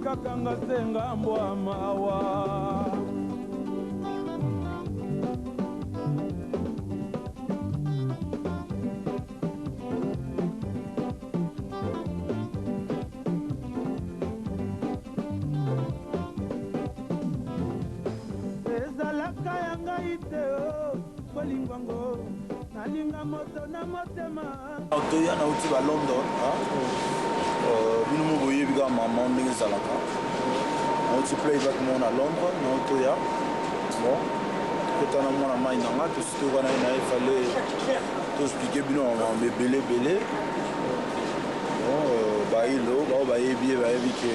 kakanga senga mbwa mawa ezalaka yanga iteo kolingwango nalinga moto na motema toya na uti ba London bino mo boye biga maman ndenge ezalaka na uti playback mo na Londres na toya bon kotana mwana mai na nga tositoka na ina efale toexplike bino bebele bele bon bailo bao bayebi bayebi ke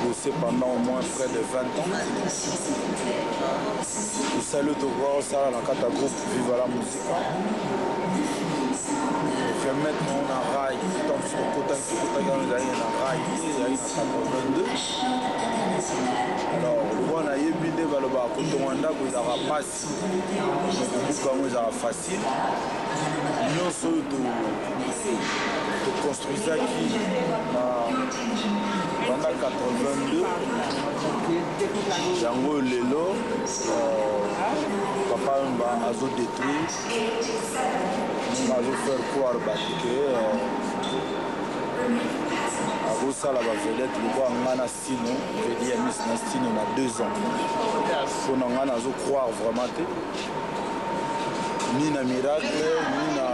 bossé pendant au moins près de 20 ans. Je salue de voir ça dans le groupe Vive la musique. Je vais mettre mon rail, dans ce côté de rail, il y a une 82. Alors, le bon a ébité vers le bas, quand on a vous aura facile. Comme vous aura facile. Nous sommes de construire qui pendant 82 Django Lelo papa m'a azo détruit m'a faire croire que azo sala ba vedette le quoi ngana sino je dis à Miss Nastino on a 2 ans pour ngana azo croire vraiment ni na miracle ni na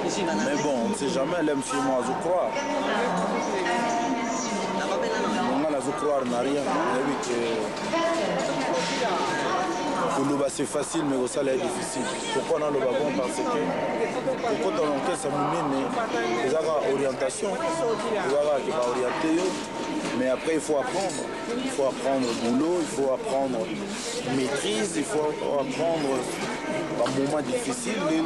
mais bon, on ne sait jamais, elle aime chez moi, je crois. Je crois n'a rien. C'est facile, mais ça est difficile. Pourquoi on a le wagon? Parce que quand on encaisse, ça nous met des orientations. Il va orienter. Mais après, il faut apprendre. Il faut apprendre le boulot, il faut apprendre maîtrise, il faut apprendre un moment difficile, il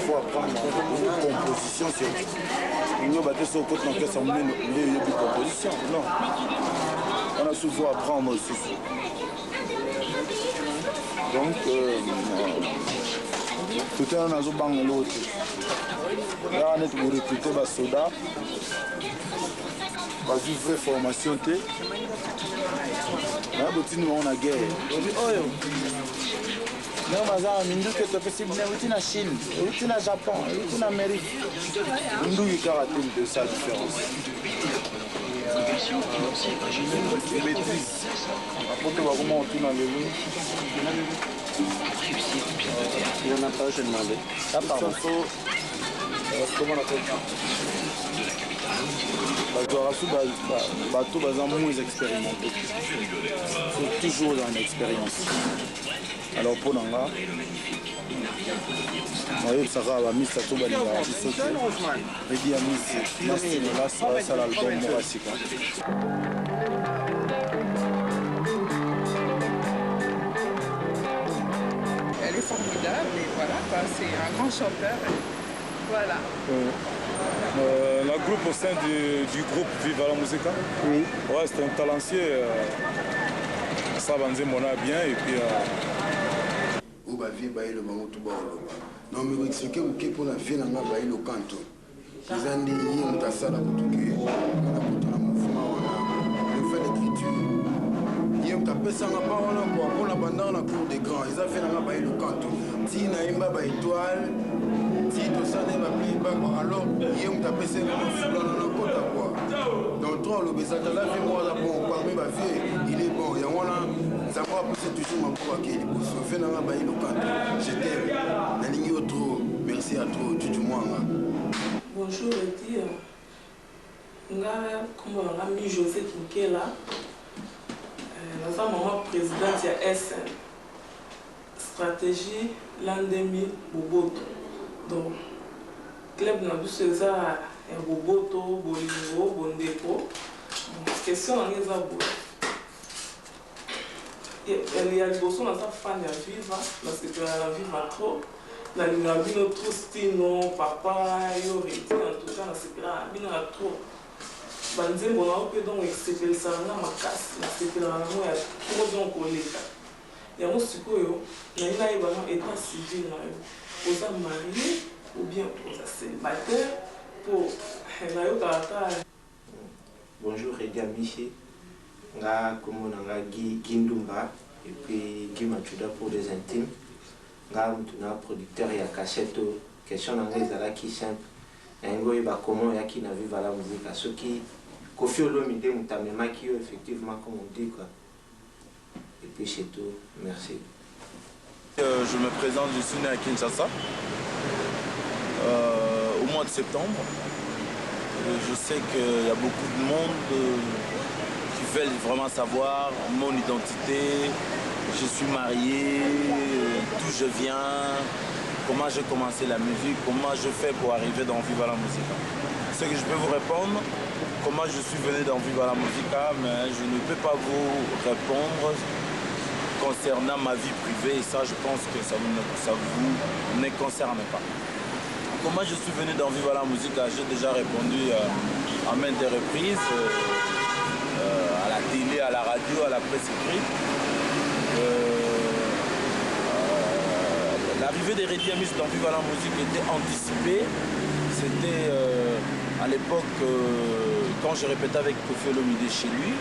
faut apprendre la composition. Nous battons sur le côté dans lequel ça met une composition. Non. On a souvent à apprendre aussi. Donc, tout est en azobang l'autre. Là, on est pour recruter des soldats. Pas une vraie formation. On a guerre. Non, mais nous que tu fais c'est en Chine, en Japon, en Amérique. Nous qui karaté de sa différence. Bêtise. Après tu vas comment on tourne le loup. Il y en a pas, je demandais. Ah pardon. Comment on appelle ça? Bateau bazan moins expérimenté. C'est toujours dans l'expérience. Alors pour Nanga, ça va à Miss Satoba Liga. Je dis à Miss, là, ça l'album Morasika. Elle est formidable et voilà, c'est un grand chanteur. Voilà. La groupe au sein du groupe Vive la Musica. Oui. Ouais, c'est un talancier. Ça va nous mener bien et puis. Où va vivre le bango tout bas. Non mais vous expliquez où qu'est pour la vie dans le canton. Ils ont dit on t'a ça là pour tout que on a pour la mouvement on a fait l'écriture. Ils ont tapé ça là pas on a quoi pour la bande dans la cour des grands. Ils ont fait dans le canton. Si na imba ba étoile. Si tout ça n'est pas plus bas, alors il y a un tapé c'est dans le côte à quoi. Donc toi le besata là fait moi là bon parmi ma vie il est bon il y a on ça va pousser toujours ma pour qu'il se fait dans la baille le canton. Je t'aime. La ligne autre merci à toi tu moi. Bonjour Eti. Nga comme on a mis José Kinkela. Nous avons maman présidente de SN. Stratégie l'an 2000 Boboto. Donc, club n'a vu ça, Boboto, Bolingo, Bondeko. Question en les abos. Il y a des personnes qui sont fans de vivre, parce que la vivre trop. La vie trop style, papa, yorité, en tout cas, c'est là, bien trop. Banzé, bon, on peut donc expliquer ça, on a ma casse, c'est que la maman est trop bien collée. Il y a un succo, il y a un état civil. Aux mariés ou bien aux célibataires pour la caractère bonjour Redi Amici, nga komona Guy Ndumba et puis Guy Machuda pour les intimes. Nga mutuna producteur ya cassette question nanga ezalaki simple. Ngo yeba comment yaki na vivre la musique à ceux qui Kofi Olomide mutamemaki effectivement comme on dit quoi. Et puis c'est tout. Merci. Je me présente, je suis né à Kinshasa au mois de septembre. Je sais qu'il y a beaucoup de monde qui veulent vraiment savoir mon identité. Je suis marié, d'où je viens, comment j'ai commencé la musique, comment je fais pour arriver dans Viva la Musica. Ce que je peux vous répondre, comment je suis venu dans Viva la Musica, mais je ne peux pas vous répondre concernant ma vie privée, et ça je pense que ça vous ne concerne pas. Comment je suis venu dans Viva la Musica, j'ai déjà répondu à maintes reprises, à la télé, à la radio, à la presse écrite. L'arrivée des Redi Amici dans Viva la Musique était anticipée. C'était à l'époque quand je répétais avec Kofi Olomide chez lui,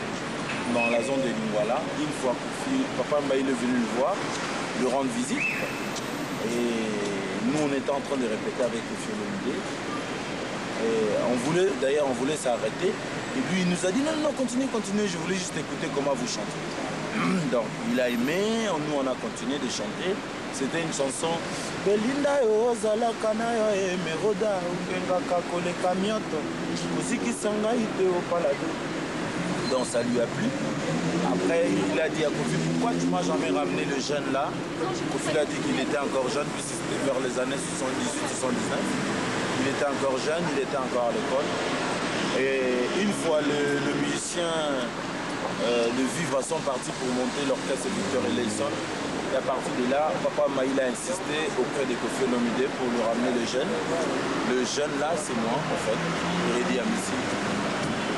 dans la zone de Lingwala. Une fois Papa Mbaye est venu le voir, lui rendre visite. Et nous on était en train de répéter avec Kofi Olomide. D'ailleurs on voulait s'arrêter. Et puis il nous a dit non, continuez, je voulais juste écouter comment vous chantez. Donc il a aimé, nous on a continué de chanter. C'était une chanson Belinda Ozala Kanaya et Meroda Ungengaka Koleka Mioto Musiki Sanga Ite Opalado. Donc ça lui a plu. Après il a dit à Kofi, pourquoi tu m'as jamais ramené le jeune là? Kofi a dit qu'il était encore jeune, puis c'était vers les années 78-79. Il était encore jeune, il était encore à l'école. Et une fois le musicien de Vivre sont partis pour monter l'orchestre Victor Eleison. Et à partir de là, Papa Maïl a insisté auprès de Kofi Olomide pour lui ramener le jeune. Le jeune là, c'est moi en fait, Redi Amici.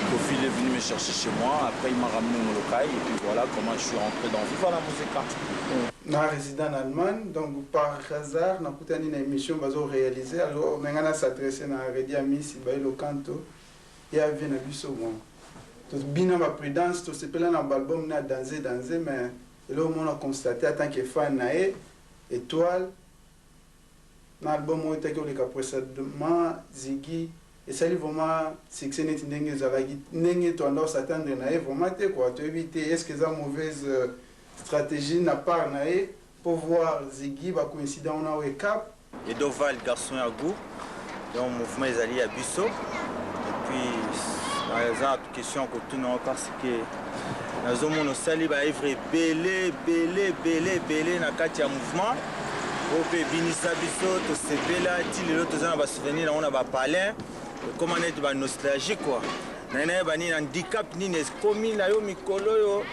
Kofi est venu me chercher chez moi, après il m'a ramené au Molokai et puis voilà comment je suis rentré dans Viva la Musica. Je suis résident en Allemagne, donc par hasard, j'ai une émission que j'ai réalisée. Alors, je suis s'adressé à Redi Amici, le canto, et à venir à Bissau. Bien ma prudence, tout ce que l'album n'a dansé, mais là on a constaté en tant que fan étoile, l'album a été précédemment Ziggy, et ça vraiment succès net n'engage tu dois s'attendre vraiment quoi, tu éviter est-ce que c'est une mauvaise stratégie n'a pas pour voir Ziggy va coïncider on a cap. Et Doval garçon à goût, donc mouvement est allé à Bissau, et puis il y a une question que tout le monde parce que nous avons un sali œuvre belé na kati ya mouvement au pe binisa biso to sepela ti lelo to zana ba souvenir on a ba palin comment être ba nostalgie quoi na ba ni handicap ni neskomi na yo mikolo yo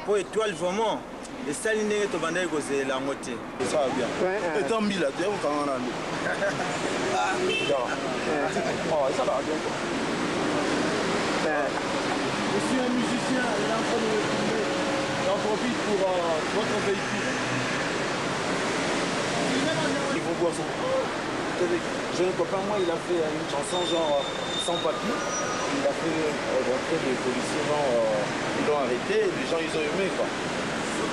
pour étoile vraiment et ça ligne to banda ko ze la moitié ça va bien et tant mille là quand on a ça va bien quoi. Je suis un musicien, il est en train de me filmer. J'en profite pour votre véhicule. Il faut boire son. J'ai un copain, moi, il a fait une chanson genre sans papier. Il a fait rentrer des policiers, ils l'ont arrêté et les gens ils ont aimé quoi.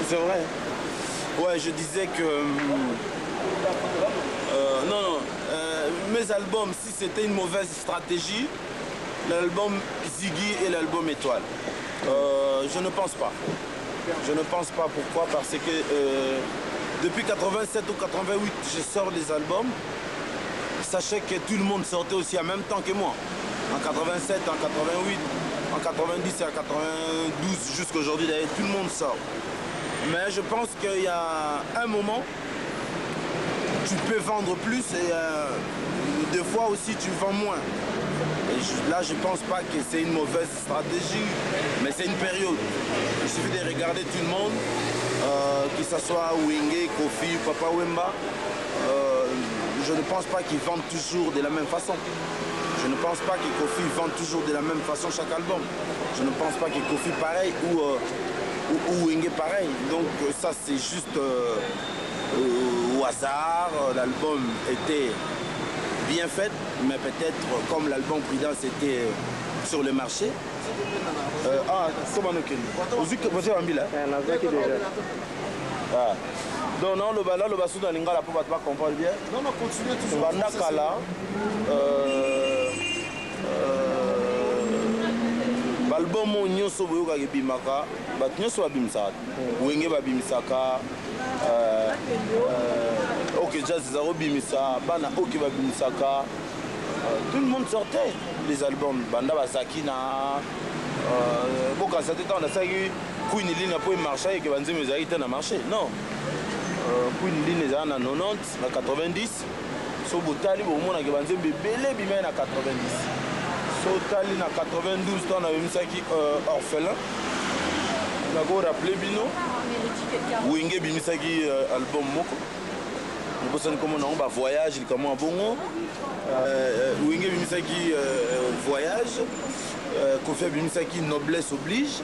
C'est vrai. Ouais, je disais que. Non, mes albums, si c'était une mauvaise stratégie, l'album Ziggy et l'album Étoile. Je ne pense pas. Je ne pense pas. Pourquoi? Parce que depuis 87 ou 88, je sors les albums. Sachez que tout le monde sortait aussi en même temps que moi. En 87, en 88, en 90 et en 92, jusqu'à aujourd'hui, d'ailleurs, tout le monde sort. Mais je pense qu'il y a un moment, tu peux vendre plus et deux fois aussi tu vends moins. Et là, je ne pense pas que c'est une mauvaise stratégie, mais c'est une période. Il suffit de regarder tout le monde, que ce soit Wenge, Kofi, Papa Wemba. Je ne pense pas qu'ils vendent toujours de la même façon. Je ne pense pas que Kofi vend toujours de la même façon chaque album. Je ne pense pas que Kofi pareil ou Wenge pareil. Donc ça, c'est juste au hasard. L'album était bien fait, mais peut-être comme l'album Prudence était sur le marché, comment nous aussi que vous avez déjà. Donc non, le bala, le bassou dans l'ingala pour pas comprendre bien. Non, non, continuez toujours. Bandakala. L'album nyonso boyoka bimaka, bat nyonso babimisaka. Wenge babimisaka. Ok, jazz zaro bimisa, bana ok babimisaka. Tout le monde sortait les albums. Banda Basakina. Bon, quand c'était temps, on a ça Queen Lina pour marcher et que Banzé me a été marché. Non. Queen Lina est en 90, en 90. So Botali, au moins, on a Banzé bébé, bimé en 90. So Tali en 92, on a eu Misaki orphelin. On a rappelé Bino. Wenge Bimisaki album Moko. Nous pensons comment on va voyage, comment on bongo. Wenge Bimisaki voyage. Kofi Bimisaki noblesse oblige.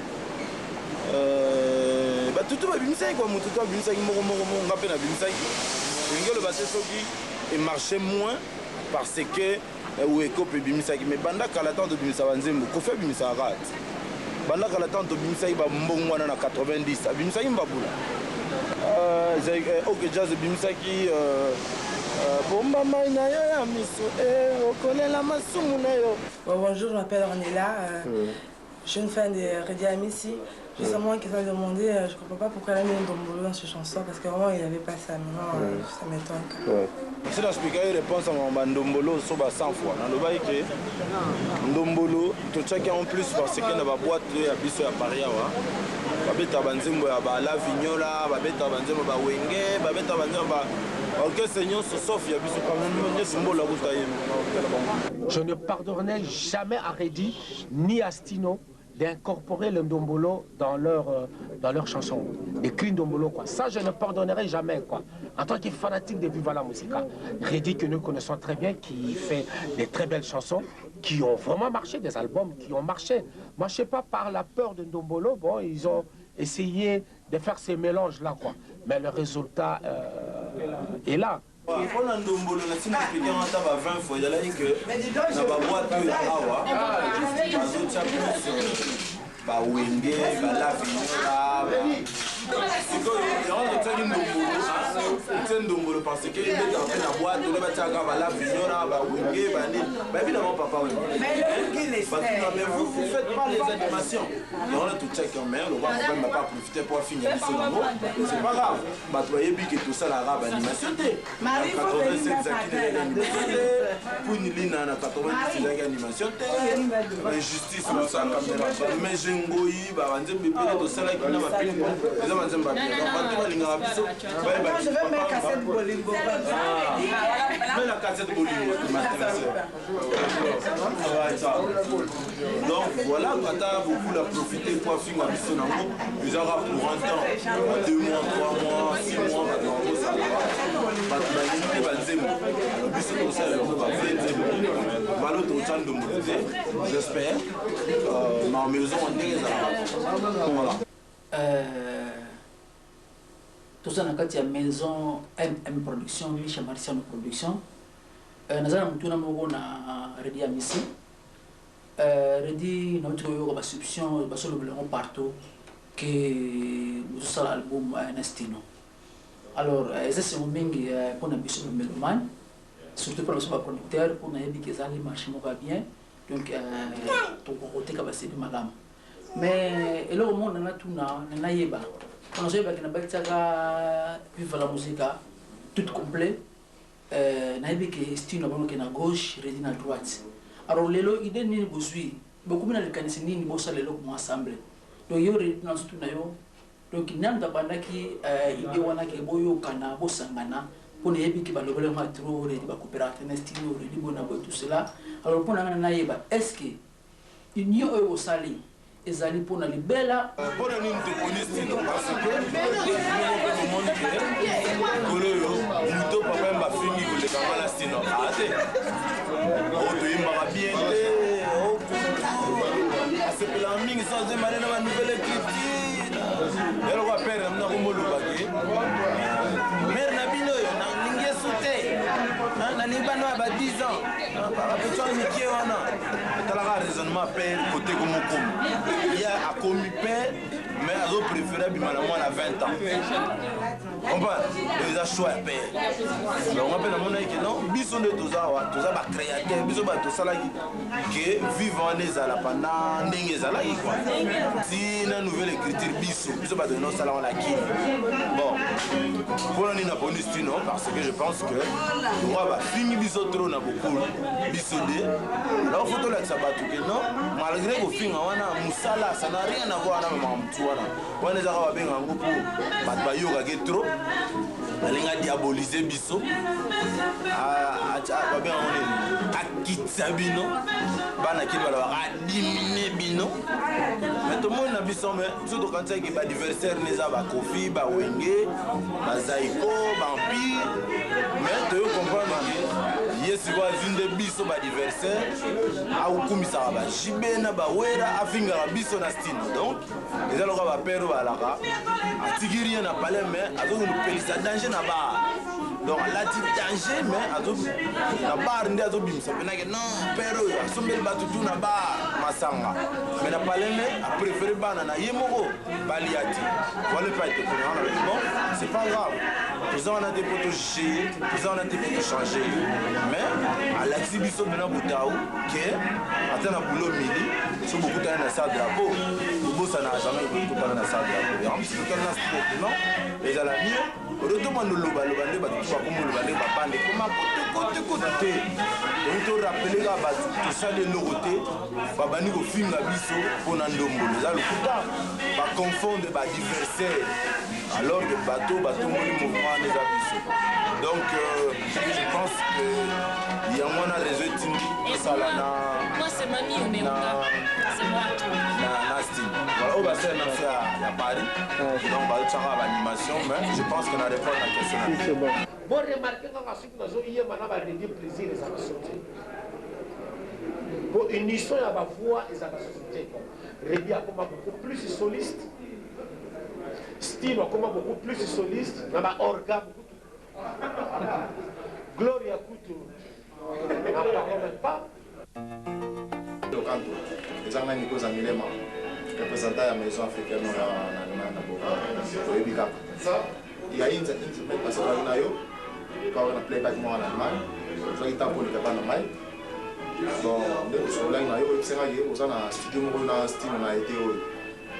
Tout va Bimisaki quoi, tout va Bimisaki moko ngape na Bimisaki. Wenge le bateau soki et marchait moins parce que Weko peut Bimisaki mais banda kalatan de Bimisaki Banzembo Kofi Bimisaki rat. Banda kalatan de Bimisaki ba mbongo wana na 90 Bimisaki mbabula. Ok jazz Bimisaki bomba maina yo ya miso okolela masumu na yo. Bonjour, je m'appelle Ornella, jeune fan de Redi Amissi. Juste à moi qui t'a demandé, je ne comprends pas pourquoi elle a mis un dombolo dans cette chanson parce que vraiment il n'avait pas ça, maintenant ça m'étonne. Si la expliqué réponse à mon ndombolo sur 100 fois. Dans le bail que ndombolo tout chacun en plus parce que na ba boîte ya biso ya Paris wa. Ba beta banzembo ya ba la vignola, ba beta banzembo ba wenge, ba beta banzembo ba OK Seigneur sauf ya biso quand même symbole la route. Je ne pardonnerai jamais à Redi ni à Stino d'incorporer le ndombolo dans leur chanson. Écrit ndombolo quoi. Ça je ne pardonnerai jamais quoi. En tant que fanatique de Viva la Musica, Redi que nous connaissons très bien, qui fait des très belles chansons, qui ont vraiment marché, des albums qui ont marché. Moi je sais pas, par la peur de ndombolo, bon ils ont essayé de faire ces mélanges là quoi. Mais le résultat est là. On a ndombolo na sina expliquer en taba 20 fois il a dit que na ba boîte ya awa bazotia plus ba wenge ba la vignola c'est ndombolo parce que il met en fait la boîte on va tirer ba la vignola ba wenge ba ni ba évidemment papa oui mais vous faites pas les animations on a tout check en main on va même pas profiter pour finir ce numéro c'est pas grave bah tu voyez bien que tout ça la rab animation té 87 zakine pour une ligne na 86 animation té injustice pour ça caméra mais jengoyi ba banze bébé to sala qui na ba film les banze ba bien donc ba to linga biso ba ba je vais mettre cassette bolingo mais la cassette bolingo donc voilà quand t'as beaucoup la profiter pour finir à biso nango ils aura pour un temps 2 mois 3 mois 6 mois maintenant ça ba to linga ba nzembo biso to sala ba nzembo ba lo to tshando moté j'espère ma maison on est voilà tout ça dans la maison MM Production, Michel Martiano Production. Nous avons tout le monde na Redi Amissi. Redi nous avons une subvention partout que nous avons l'album Nestino. Alors, c'est un mingi pour nous biso mélomane, surtout pour nos producteurs pour nous aider que ça les marché bien. Donc, tout côté capacité de madame. Mais là au monde on a tout na yeba. On sait que na baltaka Viva la Musica tout complet. Na yeba que style na bonke na gauche, Redi na droite. Alors lelo idée ni bosui. Beaucoup na le kanisi ni bossa lelo ko ensemble. Donc yo Redi na tout na yo. Donc nyanda bandaki idée wana ke boyo kana bosangana pour ne yeba que ba lobele ma trop Redi ba coopérative na style Redi bona tout cela. Alors pour na yeba est-ce que union au sali ezali pour na libela pour nous te connaissons parce que le monde que kololo muto papa mba fini ko le kamala stino ate o to imba bien o c'est que la mingi sans demander na nouvelle critique elo ko perdre na ko moluba ke mer na bino yo na ninge sauter na libano ba 10 ans ba petite ni qui wana tala raisonnement père côté comme akomi père mais azopréféré abima na mwana 20 ans comprendre eza choix ya père donc mpe namona eke non biso nde toza awa toza bacréateur biso bato tosalaki ke vivre wana ezala pendant ndenge ezalaki kua ntina nouvelle écriture biso bato ena osala wana kini bon mpona nini naponi stino parce que je pense que lokwa bafingi biso tro na bokulu biso nde alors fo tolakisa bato ke non malgré kofinga wana mosala ça na rien à voir na mamaka motu wana ezaka babenga yango mpo bato bayokaki tro balinga diabolize biso babenga yango nini akitisa bino bana kili balobaka adimine bino mais tomoni na biso me biso tokanisaki badiversaire neza bakofi bawenge bazaiko bampire mais toyo comprendre ke ye sikoyo azwi nde biso badiversaire akukumisaka bajibe na bawera afingaka biso na stine donc eza lokola bapere oyo balaka atiki rien na palais mais azokopelisa danger na bar donc alati danger mais na bar nde azobimisa mpenake non pere oyo asombeli bato tu na bar masanga mais na palais me apréféré bana na ye moko balia te wale pa ete kona wana bon c'est pas grave toza wana te po togeye toza wana te po tochange mais alakisi biso mpena botau ke ata na bulo mili so bokutani na sa drapeau kobosana jamais bokutani na sa drapeau yango sikutani na sport non ezala mie odotomana olobaloba nde bato bakoma oloba nde babande koma kotekote te oyi torapeleka bato tosali eloko te babandi kofinga biso mpona ndombolo eza lokuta baconfondre badiversaire alors que bato batomboli mouvement wana eza biso donc je pense que yango wana réseau etindi kosala na style voilà oyo basala na se ya paris donc bazotanga baanimation mais je pense que na répondre na question bon remarque kaka soki nazoyeba na baredi plaisir ezaka soki po unisson ya bavoix ezaka soki te redi akoma beaucoup plus soliste style akoma beaucoup plus soliste na baorga gloria kutu na parole pas lokanto ezanga na niveau za milema représentant ya maison africaine na boka oyebi kaka yainza instrument parce que na yo quand on a playback moi en Allemagne so kita ko ni kata na mai bon nde ko so na yo ebisanga ye ozana studio mo na style na été oyo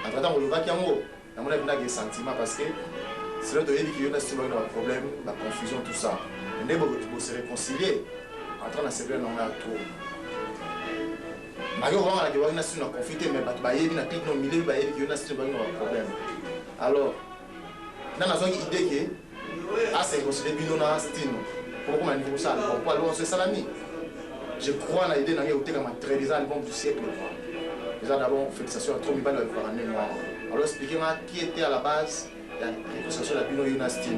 entre-temps on va kiango na mona bina ke sentiment parce que c'est là de yebi ki yo na style na problème la confusion tout ça nde bo se réconcilier entre na servir na on a tout Mario Roma la gewagna style na confité mais bato bayebi na clip no milieu bayebi ki yo na style ba no problème alors dans la zone idée que à c'est considéré bino na style pour comment niveau ça bon quoi alors c'est salami je crois à l'idée d'aller au thème très des albums du siècle déjà d'abord félicitations à Tommy Bal par année moi alors expliquez moi qui était à la base la réconciliation de la bino na style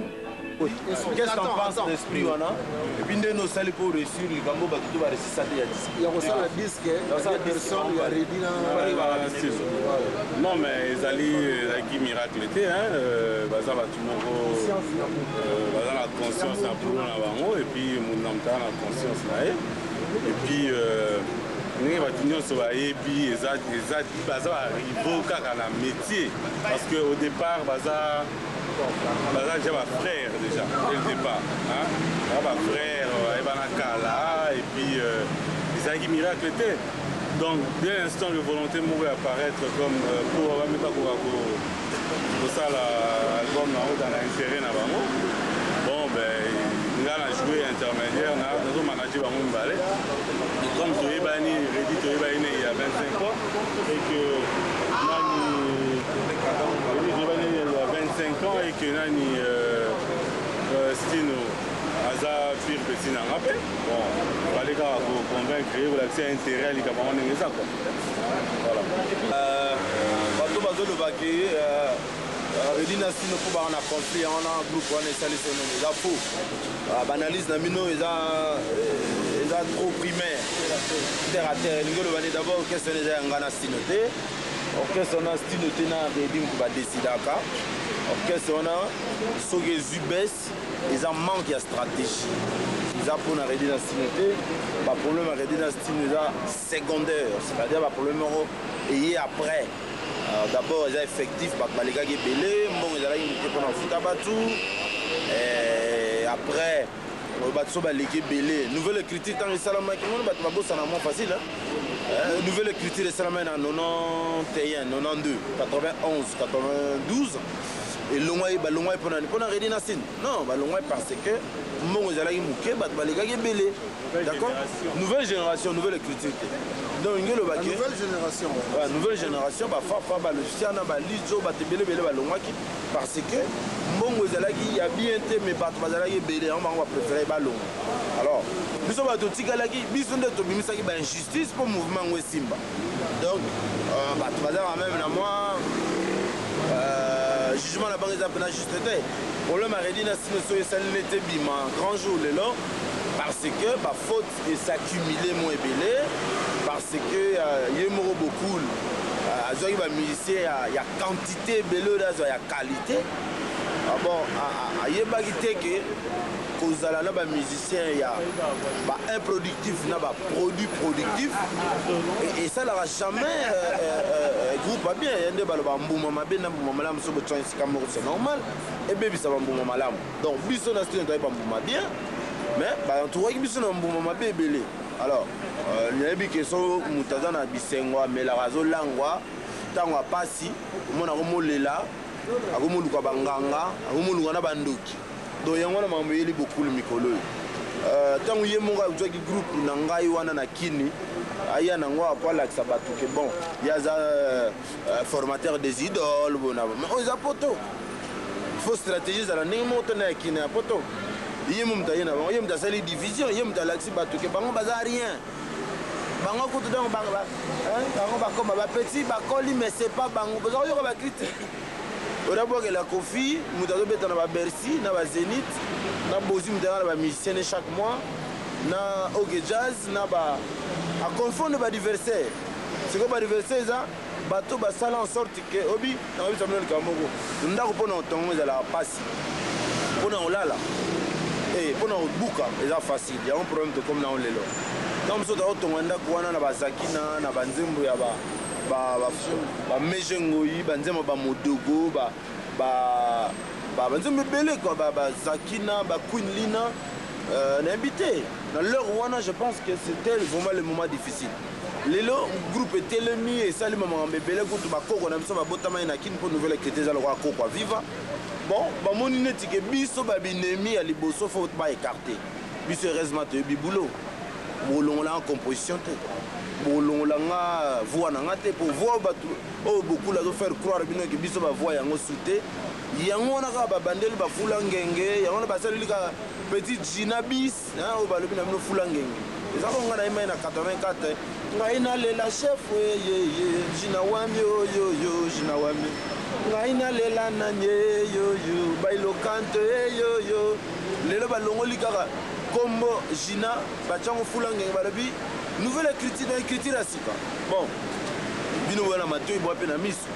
qu'est-ce qu'on pense d'esprit wana et puis nde no sali pour réussir le gambo ba tout ba réussir ça ya disque ya ko sala disque personne ya ready na non mais ezali qui miracle était hein baza ba tumoko baza la conscience na pour na bango et puis mon namta na conscience na et puis ndenge bato nyonso bayebi eza baza barivo kaka na métier parce que au départ baza déjà ma frère déjà dès le départ hein ma frère Ebana Kala et puis Isaac Miracle était donc dès l'instant que volonté mourait apparaître comme pour même pas pour ça l'album dans l'intérêt na bango bon ben nga na joué intermédiaire na zo manager bango mbale et comme toyebani Ready toyebani il y a 25 ans et que nani 25 ans et que nani Stino aza pire petit na rappel bon fallait qu'à convaincre vous l'accès intérêt les camarades n'est ça quoi voilà bato bazo le baquet Ready na Stino pour ba na conflit on a groupe on est salé sur nous là faux analyse na mino eza trop primaire terre à terre ngolo bani d'abord qu'est-ce que les ngana Stino té orchestre on a Stino té na Ready pour ba décider ka orchestre on a soge zubes ils en manquent de stratégie. Ils ont pour arrêter dans style, pas problème arrêter dans style secondaire, c'est-à-dire pas problème et après. D'abord ils ont effectif, les gars qui belé, bon ils ont pour foot à Batou. Et après Batou va l'équipe belé. Nouvelle écriture dans les salama qui monde Batou Babo ça n'a moins facile. Nouvelle écriture des salama en 91, 92, 91, 92. Et l'ongwa pour arrêter dans style. Non, l'ongwa parce que bon ils ont les gars qui belé. D'accord? Nouvelle génération, nouvelle écriture. Donc, nouvelle génération. Nouvelle génération, le chien, lizo, parce que Mbongo il y a bien été, mais pas on va préférer ballon. Alors, nous sommes à tout injustice pour le mouvement Simba. Donc, même moi, jugement la banque est juste été. Le problème à Redina, c'est que l'été bima, grand jour, le long. Parce que ma faute est s'accumuler moins belé, parce que il y a beaucoup de musiciens, il y a quantité belé, il y a qualité. Bon, il y a que cause à la musicien, il y a un productif, il y a un produit productif, et ça n'aura jamais groupe bien. Il y a des c'est normal, et bien ça va mal. Donc, bisous n'a pas bien. Mais en tout cas, il y a un bébé. Alors, il y a des questions qui sont dans Bissengwa, mais la raison langwa, tant qu'on passe, on a remonté là, on a remonté à Banganga, on a remonté à Bandoki. Donc, il y a beaucoup de micro. Tant qu'il y a un groupe Nangai wana na Kini, il y a un bon, il y a un formateur des idoles, mais on a poto. Il faut stratégiser dans la némote na Kini à poto. Il y a une division, il y a une galaxie qui est rien. Petit, mais c'est pas critique. D'abord, la Kofi, nous avons Bercy, nous avons Zénith, nous avons musiciens chaque mois, nous avons Jazz, nous avons confondre les adversaires. C'est quoi l'adversaire? Bateau basala en sorte que obi na obi tamelo kamoko ndako pona otongo ezala pasi pona olala et pona obuka eza facile il y a un problème de comme na olelo donc so dawo tongo ndako wana na bazakina na banzembo ya ba mejengoyi banzembo ba modogo ba banzembo belé quoi ba zakina ba Queen Lina na invité dans l'heure wana je pense que c'était vraiment le moment difficile. Lelo groupe Telemi et Salim Mamambele groupe bakoko na biso babotama na kini pour nouvelle écriture za lokwa kokwa viva. Bon, ba moni neti ke biso babinemi ya liboso faut pas écarter. Biso heureusement te bibulo. Bolon la en composition te. Bolon la nga voix na ngate pour voir batu oh beaucoup la faire croire bino ke biso ba voix yango souté. Yango na ka ba bandeli ba fula ngenge, yango na ba sali ka petit Ginabis, hein o ba lobi na bino fula ngenge. Les gens ont gagné en 84. Ngaina lela chef Gina Wami yo Gina Wami. Ngaina lela nanye yo bailo kante yo. Lelo balongo likaka kombo Gina bachango fulange barabi nouvelle écriture asika. Bon. Bino wana mato ibo pe na misu.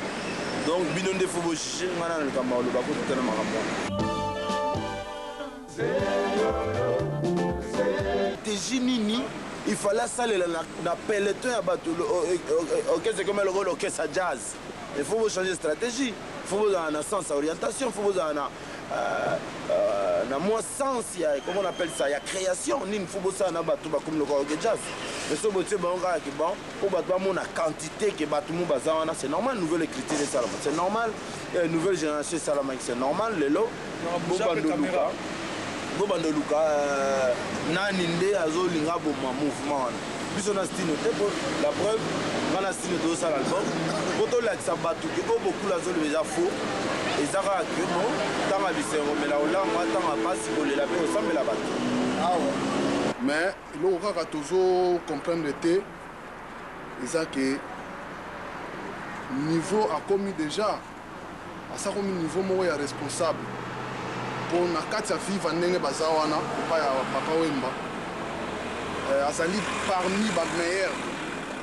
Donc bino ndefo bo chiche ngana na kamba lo bako tutana makambo. Nini, il fallait saler la peloton à battre c'est comme le rôle orchestre jazz. Il faut changer de stratégie, il faut avoir un sens à orientation, il faut avoir un moins sens, comment on appelle ça, il y a création, il faut ça comme le rôle jazz. Mais ce que pour battre la quantité que c'est normal, nouvelle écriture de Salama, c'est normal, nouvelle génération de Salama, c'est normal, les lots, Bobando Luka Naninde Azolinga Boma mouvement. Biso na style la preuve, on a style de ça l'album. Poto la sabatu que beaucoup la zone déjà faux. Et ça va que non, tant à biser mais là on a tant à pas si vous la paix au samedi la batte. Ah ouais. Mais l'on va toujours comprendre le thé. Et ça que niveau a commis déjà. À ça comme niveau moi est responsable. Pour na kati ya vie vandenge baza wana papa Wemba azali parmi ba meilleurs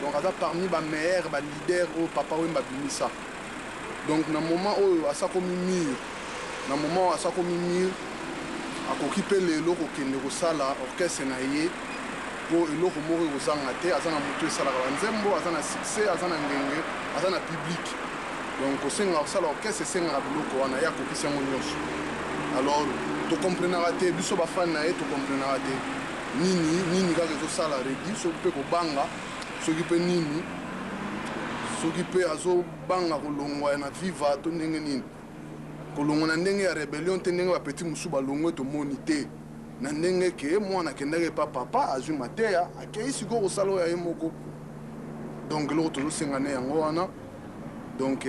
donc aza parmi ba meilleurs ba leader au papa Wemba bimisa donc na moment oyo asa komi mur na moment asa komi mur akoki mpe lelo kokende kosala orchestre na ye mpo eloko moko ekozanga te aza na moto esalaka banzembo aza na succès aza na ngenge aza na public donc osengaka kosala orchestre esengaka biloko wana ye akokisi yango nyonso alors tokomprenaka te biso bafani na ye tokomprenaka te nini kaka ezosala redi soki mpe kobanga soki mpe nini soki mpe azobanga kolongwa na viva to ndenge nini kolongwa na ndenge ya rebellion te ndenge bapeti mosusu balongwe tomoni te na ndenge ke mwana akendaki epa papa azwi mateya akei sikoyo kosala oyo ya ye moko donc eloko tozosengana yango wana donc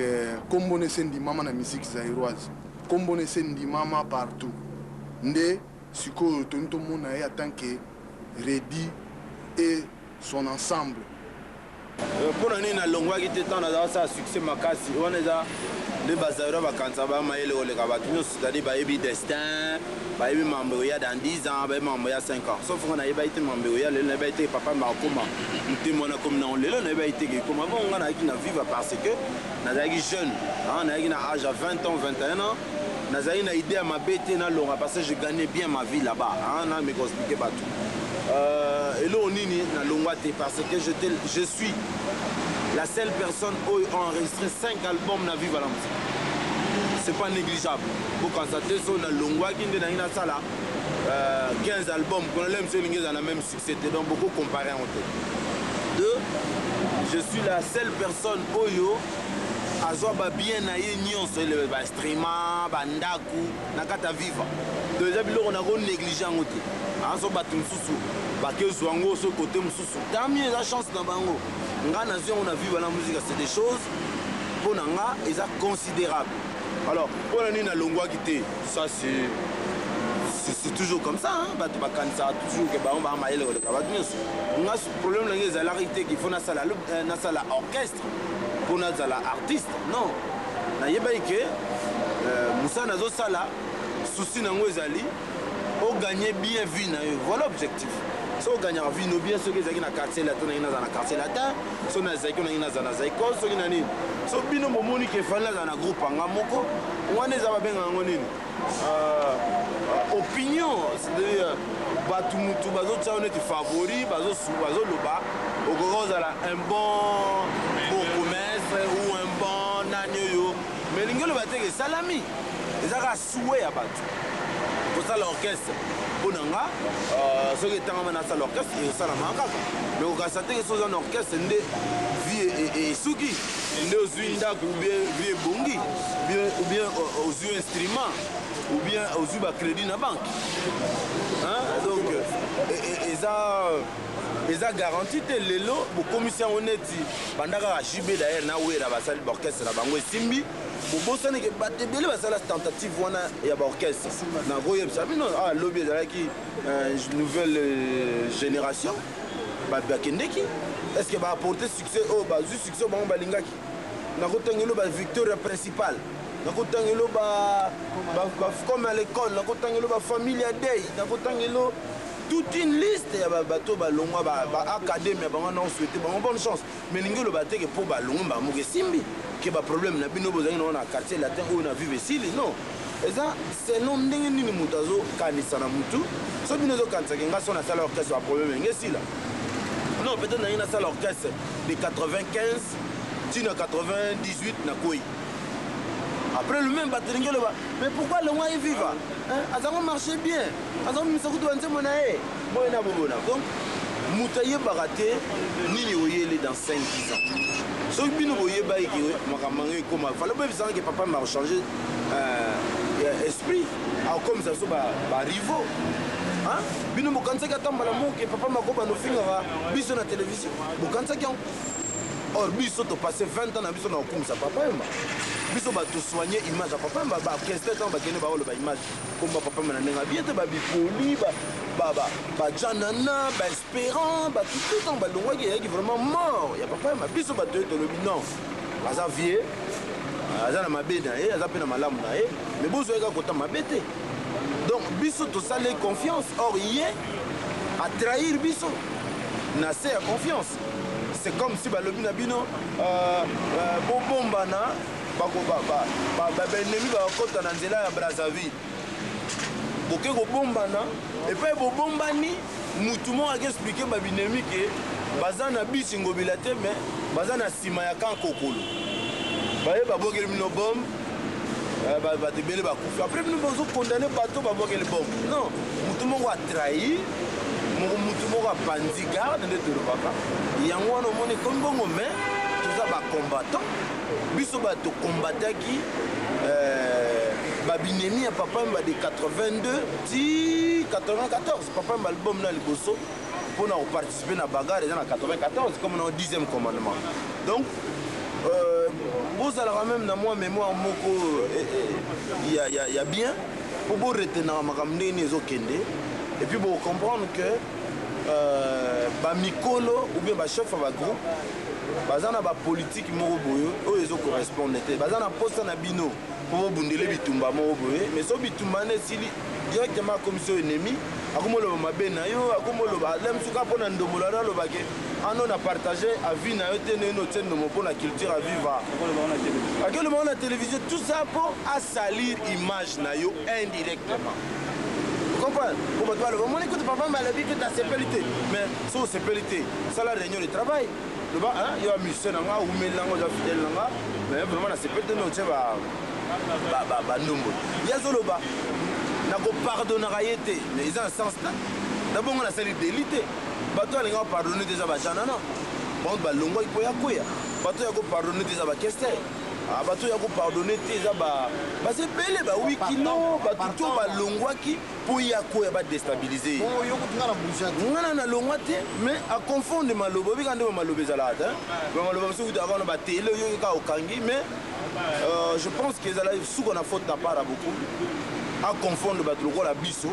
kombo na ese ndimama na musique zaïroise kombo na ese ndimama partout nde sikoyo toni tomona ye atanke Redi et son ensemble mpona nini nalongwaki te ntango nazala kosala succès makasi wana eza nde bazaïrois bakanisa bamayele koleka bato nyonso c'est-à-dire bayebi destin bayebi mambo oya dans 10 ans bayebi mambo oya 5 ans sauf nga nayebaki te mambo oya lelo nayebaki te papa makoma motema wana komi nango lelo nayebaki te kekoma bongo nga nayaki na vivre parce que nazalaki jeune nayaki na âge à 20 ans 21 ans nazalaki na idée ya mabe te nalonga parce que je gagnais bien ma vie là-bas nameka expliquer bato eloko nini nalongwa te parce que je suis la seule personne oyo enregistré 5 albums na vivre la musique c'est pas négligeable bokanisa te so nalongwaki nde nangi nasala 15 albums konale mosu elingi eza na même succès te donc beaucoup comparé yango te 2 je suis la seule personne oyo azwa babien na ye nyonso bastrima bandako na kati ya viva to eza biloko nako néglige yango te so bato mosusu bakezwa yango so kote mosusu tamie eza chance na bango nga nazwi yango na viva na musique c'est des choses mpo na nga eza considérable alors mpo na nini nalongwaki te ça c'est toujours comme ça bato bakanisaka toujours ke bango bamayele koleka bato nyonso nga problème nange ezalaki te kifo nasala orchestre mpo nazala artiste non nayebaki ke mosala nazosala souci nango ezali oganye bien vie na yo voilà objectif so oganyaka vie no bien soki ezalaki na quartier latin nangi nazala na quartier latin so nazalaki nangi nazala na zaiko soki na nini so bino bomoni ke efali nazala na groupe anga moko wana eza babengaka yango nini opinion c'est-à-dire bato mutu bazotia neti favori bazoloba okoki ozala un bon bourgmestre ou un bon nani oyo mais elingi oloba teke esalami ezaka souwe ya bato kosala orchestre mpo na nga soki etangama nasala orchestre esalamaka kaka mais okokasa teke so oza na orchestre nde vie esuki nde ozwi ndako vie ebongi ou bien ozwi instrument ou bien ozwi bacrédit na banque donc eza garanti te lelo bokomisi yango neti banda kaka jibe dayer na wera basali baorchestre na bango esimbi bobosanike bato ebele basala tentative wana ya baorchestre nakoyebisa bino lobi ezalaki nouvelle génération bakendeki est ce que baapporte succès oyo bazwi succès bango balingaki nakotangelo bavictoire principale nakotangelo comme à l'école nakotangelo bafamille ya dei nakotangelo toute une liste ya bato balongwa baacadémie ya bango na osouete bango bonne chance mais lingi oloba teke mpo balongwa bamoka esimbi ke baproblème na bino bozalaki nango na quartier latin oyo na vive esili non eza selon ndenge nini moto azokanisa na motu so bino ezokanisaki nga so nasala orchestre baproblème enge esila non peut-être nangi nasala orchestre de 95 tina 98 na koi après le même batelingi oloba mais pourquoi le mois est viva azango marché bien azango mimisa kutu banzembo na ye boye na bobona donc moto ayebaka te nini oyele dans 5-10 ans soki bino boyebaki makambo yango ekoma fale boyebisaka ke papa m'a changé esprit akomi ça so barivaux bino bokanisaki ata mbala moke papa makoba nofingaka biso na télévision bokanisaki yango or biso topasse 20 ans na biso na kokumisa papa yema biso batosoigne image ya papa yema baorchestre ntango bakende baoloba image komba papa yema na ndenge bien te babipoli bajanana baespérant batutu ntango balongwaki eyaki vraiment mort ya papa yema biso bato ye tolobi non aza vie aza na mabe na ye aza mpe na malamu na ye mais bozoyeka kota mabe te donc biso tosali confiance or ye atrahir biso na se ya confiance c'est comme si balobi na bino bobombana baennemi bakota na nzela ya Brazzaville boke kobombana epai bobombani mutu moko akoexplike babinemi ke baza na bisi ngobila te mais baza na nsima ya kan kokolo baye babokeli bino bombe bato ebele bakufi après bino bozokondane bato babokeli bombe non mutu moko atrahi mutu moko apandi garde nde tolobaka yango wana omoni komi bongo mais toza bacombattant biso bato kombataki babinemi ya papa mba de 82 ti 94 papa mba album na liboso mpona koparticipe na bagarre eza na 94 comme na 10e commandement donc bozalaka même na mwa mémoire moko ya bien mpo boretenaka makambo ndenge nini ezokende et puis bocomprendre que bamikolo ou bien bachef ya bagroupe baza na bapolitike moko boye oyo ezocorrespondre te baza na posta na bino mpo bobundele bitumba moko boye mais so bitumba nde esili directement commission ennemi akomoloba mabe na yo akomoloba lemsuka mpo na ndombolo ana alobake ano na partage avis na yo te ndenge otie ndomo mpo na culture aviva akelobango na télévision tout ça mpo asalir image na yo indirectement comprendre po bato baloba moni kote papa balobi ke tasepeli te mais so osepeli te sala réunion de travail loba yo amusicien na nga umeli nango oza fidèle na nga mais vraiment nasepeli te notie bandombo ye azoloba nakopardonnaka ye te mais eza na sens te dabongo nasali deli te bato alinga kopardonne te eza bajanana bango balongwaki mpo ya koya bato ya kopardonne te eza bakester bato ya kopardonne te eza baza ebele ba 8 kilo bato to balongwaki mpo ya koya badestabilize ye ngana nalongwa te mais aconfonde maloba obika nde bamaloba ezalaka te bamaloba mosuku kutaka wana batele oyoki kaka okangi mais je pense que ezala suka na faute na part ya beaucoup aconfondre bato lokola biso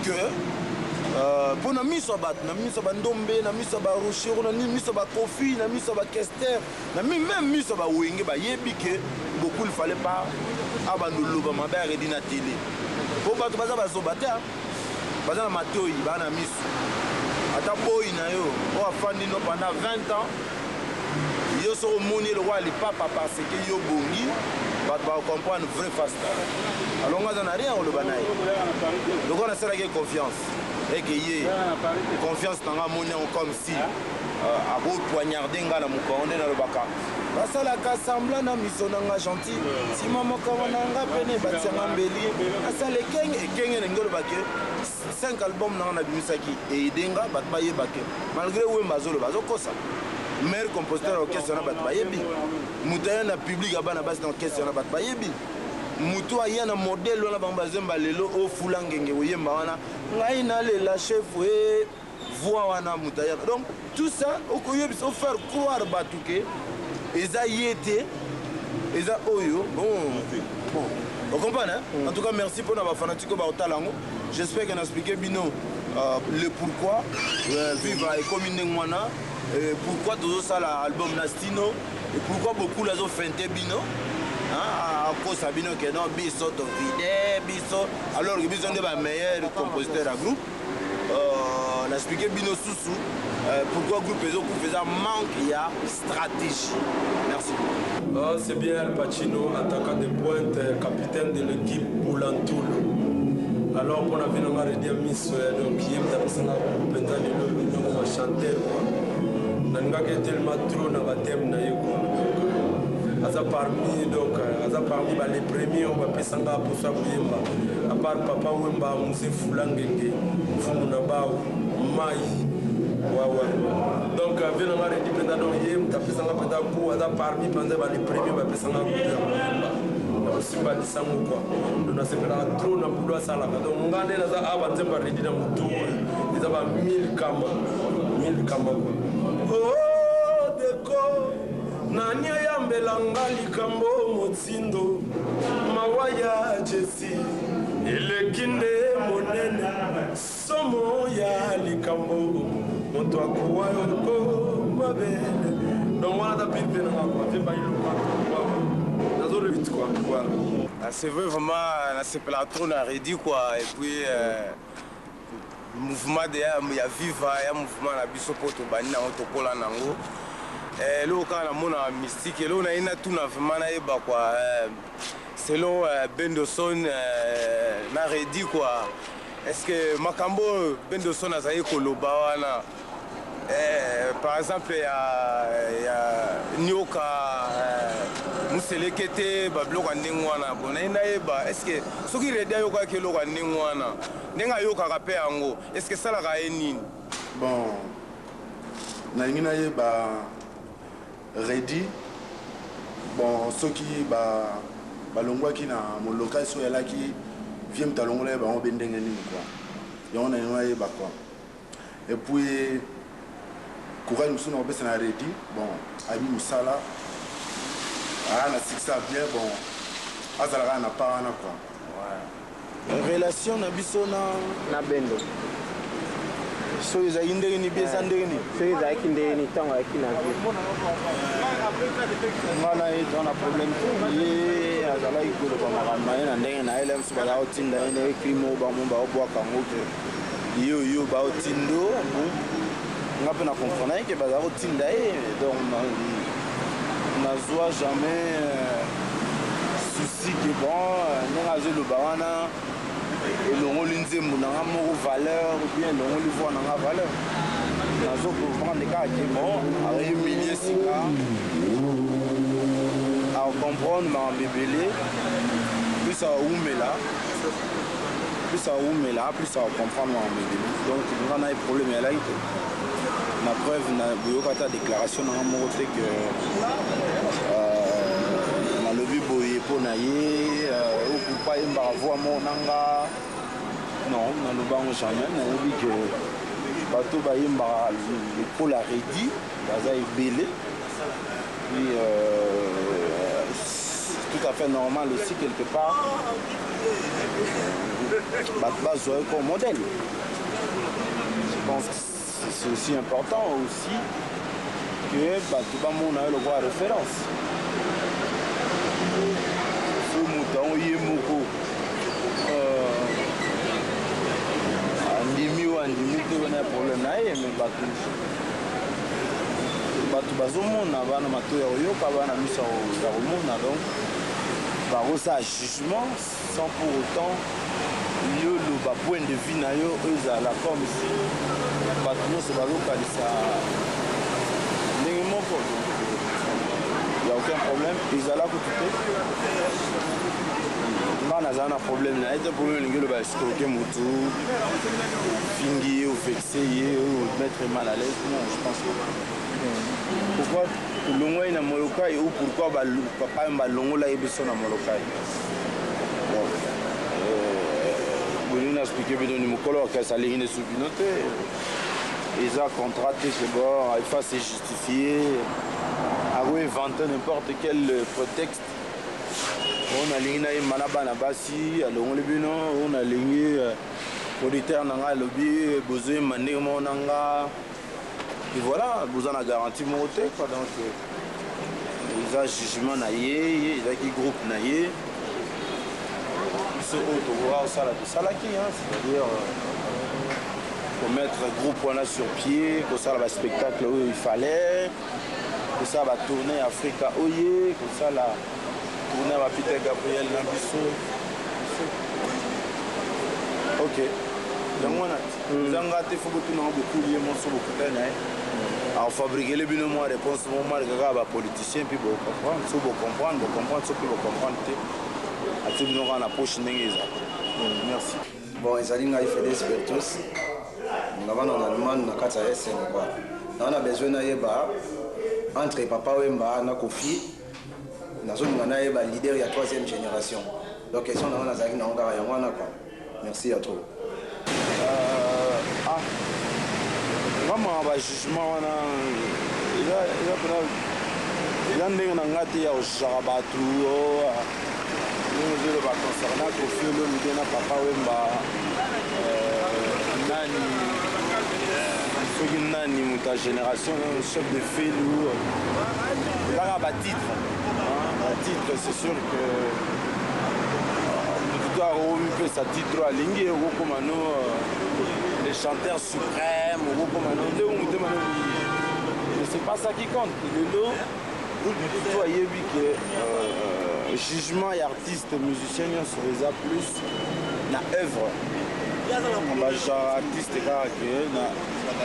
que mpo na miso ya bato na miso ya bandombe na miso ya barochero na miso ya bakofi na miso ya bakester na même miso ya bawenge bayebi ke beaucoup il fallait pas abandoloba mabe aredi na tele mpo bato baza bazoba te baza na matoi baa na miso ata boyi na yo oyo afandi no pendant 20 ans yo so omoni eloko ya lipapa parce que yo bongi bato bacomprendre vrai fasta alongo aza na rien oloba na ye loko nasalaki confiance eke ye confiance nanga moni yango comme si akopoignarde nga na mokongo nde nalobaka basalaka sembla na miso nanga gentil nsima mokongo nanga pene batianga mbeli asala ekenge ndenge olobake 5 album nanga nabimisaki eidenga bato bayebake malgré wemba azoloba azokosa maire compositeur orchestre wana bato bayebi moto aya na public abana basi na orchestre wana bato bayebi moto aya na modele wana bango bazemba lelo ofula ngenge oyemba wana ngai nalela chef e voix wana moto aya donc tout ça okoyebisa ofaire croire bato ke eza ye te eza oyo bon ocomprendre en tout cas merci mpona bafanatike oyo baotala yango j'espère que naexplike bino le pourquoi vivre ekomi ndenge wana pourquoi tozosala album na stino et pourquoi beaucoup lazofente bino akosa bino ke non biso tovide biso alors que biso nde bameilleur compositeur ya groupe naexplike bino susu pourquoi groupe ezokufa eza manque ya stratégie merci beaucoup. C'est bien Al Pacino, attaquant de pointe, capitaine de l'équipe Boulantoul. Alors pour la vie on a redit Miss donc qui est dans la pentane le chanteur nanga tellement trop na batem na yeko aza parmi donc aza parmi les premiers on va pesanga pour ça kuyemba à part papa wemba muse fulangenge fumu na bao mai ouais donc vient on a redit pendant donc yem ta pesanga pendant pour aza parmi pendant les premiers on va pesanga kuyemba simba lisango quoi donc nasepela trop na boulot sala donc ngane na za aba nzemba redi na mutu eza ba 1000 kama oh deko nani ayambelanga likambo motsindo mawaya jesi elekinde monene somo ya likambo moto akuwa yoko mabele donc wana da pipe na kwa te bayiluka c'est vrai vraiment c'est la trop na redi quoi et puis mouvement de ya viva ya mouvement na biso poto bani na tokola nango eloko kaka namona mystique eloko naye natuna vraiment nayeba quoi selon Bendoson na Redi quoi est-ce que makambo Bendoson azali koloba wana par exemple ya nioka museleke te babiloko ya ndenge wana bo naye nayeba est ce que soki Redi ayokaki eloko ya ndenge wana ndenge ayokaka mpe yango est ce que esalaka ye nini bon nalingi nayeba Redi bon soki balongwaki na molokai so yalaki vie moto alongola ye bango mpe ndenge nini kua yango nalingi nayeba kua et puis courage mosusu na kopesa na Redi bon abi mosala aa na succès bien bon azalaka na pa wana kua relation na biso na Bendo so ezalaki ndenge nini eza ndenge nini so ezalaki ndenge nini ntango ayaki na vie ngana ye toza na problème te ye azalaki koloba makambo na ye na ndenge na ye le mosu bazala kotinda ye ndenge crime oyo bango bakobwaka yango ke yo baotindo nga mpe na comprendre ye ke bazala kotinda ye donc nazwa jamais souci ke bon ndenge azoloba wana elongoli nzembo na nga moko valeur ou bien elongoli voi na nga valeur nazokomprendre kaka ke bon arehumilie sika acomprendre makambo ebele plus aumela plus acomprendre makambo ebele donc nga na ye problème yalaki te na preuve boyoka ata déclaration na nga moko te ke nalobi boye mpo na ye okupa yembaka voi moko na nga non nalobango jamais nayebi ke bato bayembaka lokola Redi baza ebele puis tout à fait normal aussi quelque part bato bazwa ye comme modèle je pense que c'est aussi important aussi que bato bamona ye lokola référence so moto yango ye moko andimi oyo andimi te wana ya problème na ye me bato bazomona bana mato ya koyoka bana miso ya komona donc bakosala jugement sans pour autant yo loba point de vue na yo oyo ezala comme si bato nyonso bazokanisa ndenge moko ya aucun problème ezala kutu te nga nazala na problème na ye te problème elingi oloba escroke motu fingi ye ovexe ye mettre mal à l'aise non je pense pourquoi olongwai na molokai ou pourquoi papa balongola ye biso na molokai bolingi na explike bino mokolo wakasi alingi na esuki bino te eza contrat te ce bord il faut se justifier akoinvente n'importe quel prétexte on alingi na yemba na bana basi alongoli bino on alingi auditeur na nga alobi bozoyemba ndenge moko na nga et voilà boza na garantie moko te quoi donc eza jugement na ye ezalaki groupe na ye biso oyo tokoka kosala tosalaki c'est-à-dire komettre groupe wana sur pied kosala baspectacle oyo il fallait kosala batourné afrika oye kosala tourné ya Peter Gabriel na biso ok yango wana ezanga te fo botunanga bokuli ye moso bokutai na ye afabrikele bino mwa réponse mo marke kaka bapoliticien mpe bocomprendre so bocomprendre so mpe bocomprendre te atie bino kaka na poche ndenge eza merci bon ezali ngai Félix Bertus ngavana na Allemagne na kati ya SN quoi naona besoin nayeba entre Papa Wemba na Kofi nazolinga nayeba leader ya 3e génération donc question na wana nazalaki nango kaka yango wana quoi merci à trop vraiment bajugement wana eza ndenge na nga te ya kojaka bato ndenge ozoloba concernant Kofi Olomide na Papa Wemba nani soki nani moto ya génération chef de file ezaka batitre c'est sûr que moto akomipesa titre alingi okokoma no le chanteur suprême okokoma no ndenge motema c'est pas ça qui compte. Le lot, tout a vu que jugement et artiste, musicien, on se plus na œuvre. Genre artiste,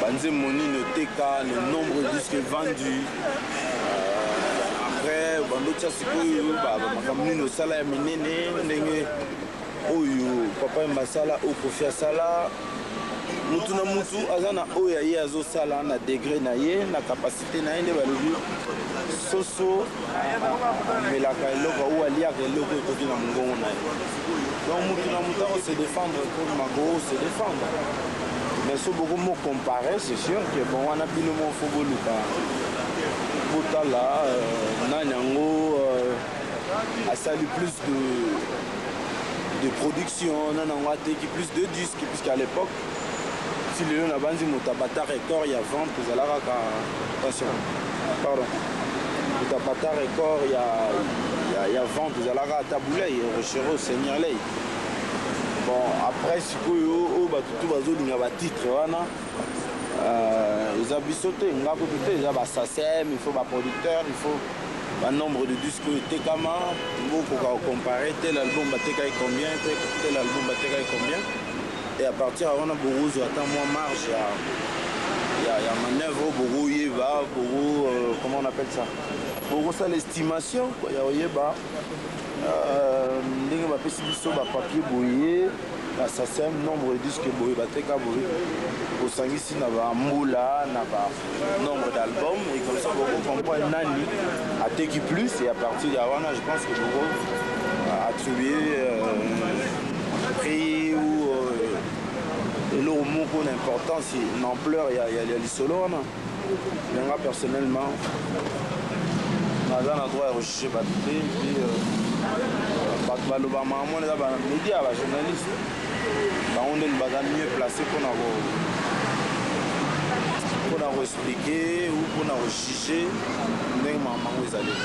banze moni ne teka, le nombre de disques vendus. Après, bando tia sikoyo, makamuni no sala ya minene, ndenge oyo papa mbasala o Kofi asala. Mutu na mutu azana oya ye azosala na degré na ye na capacité na ye nde balobi soso melaka eloko ou aliaka eloko ekoki na mongongo na ye. Donc mutu na mutu ako se défendre comme mago se défendre. Mais so beaucoup mo comparer, c'est sûr que bon wana bino mo fo boluka botala nanyango asali plus de production nanango ateki plus de disques puisqu'à l'époque si le na banzi motabata record ya vente ezalaka ka attention pardon motabata record ya vente ezalaka tabula et recherche au seigneur lay. Bon après sikoyo o batutu bazolinga ba titre wana eza biso te ngako te eza ba SACEM, il faut ba producteur, il faut un nombre de disques tekama pour comparer tel album bateka combien tel album bateka combien. Et à partir de là, on a beaucoup de marge, il y a manœuvre, beaucoup yeba, beaucoup, comment on appelle ça? Beaucoup ça l'estimation, il y a yeba, ndenge bapesi biso ba papier boyé, la SACEM nombre de disques boyé, bateka boyé, osangisi na ba moula, na ba nombre d'albums et comme ça beaucoup comprend nani a teki plus et à partir de là, je pense que beaucoup attribuer prix ou et là, au mot qu'on a important, c'est l'ampleur, il y a les solos. Mais moi, personnellement, je suis droit à rechercher Baté, puis on est les médias, les journalistes. On est mieux placé pour expliquer ou pour juger. Mais maman, vous allez.